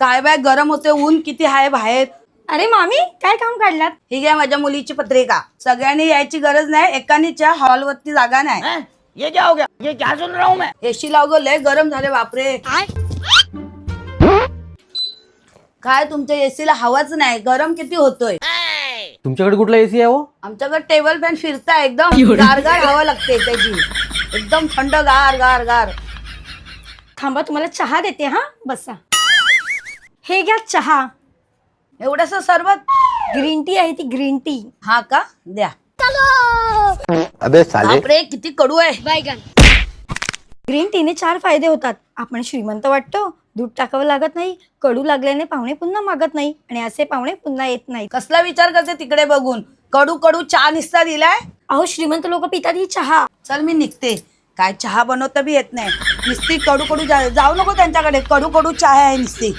काय बाय गरम होते, ऊन किती आहे बाहेर. अरे मामी काय काम काढलात? ही घ्या माझ्या मुलीची पत्रिका. सगळ्यांनी यायची गरज नाही, एकानीच्या हॉलवरती जागा नाही. हैं? ये क्या हो गया? ये क्या सुन रहा हूँ मैं? एसी लाव गं, लय गरम झाले बापरे. काय तुमच्या एसीला हवाच नाही, गरम किती होतोय. तुमच्याकडे कुठला एसी आहे हो? आमच्याकडे टेबल फॅन फिरताय, एकदम गारगार हवा लागते त्याची, एकदम थंड गार गार गार. थांबा तुम्हाला चहा देते. हा बसा. हे घ्या चहा. एवढस सरबत. ग्रीन टी आहे ती, ग्रीन टी. हा का, द्या. अबे साले. बापरे किती कडू आहे. ग्रीन टीने 4 फायदे होतात. आपण श्रीमंत वाटतो, दूध टाकावं लागत नाही, कडू लागल्याने पाहुणे पुन्हा मागत नाही आणि असे पाहुणे पुन्हा येत नाहीत. कसला विचार करते तिकडे बघून. कडू कडू चहा निस्ता दिलाय. अहो श्रीमंत लोक पितात ही चहा. चल मी निघते. काय चहा बनवता बी येत नाही, नुसती कडू कडू. जाऊ नको त्यांच्याकडे, कडू कडू चहा आहे नुसती.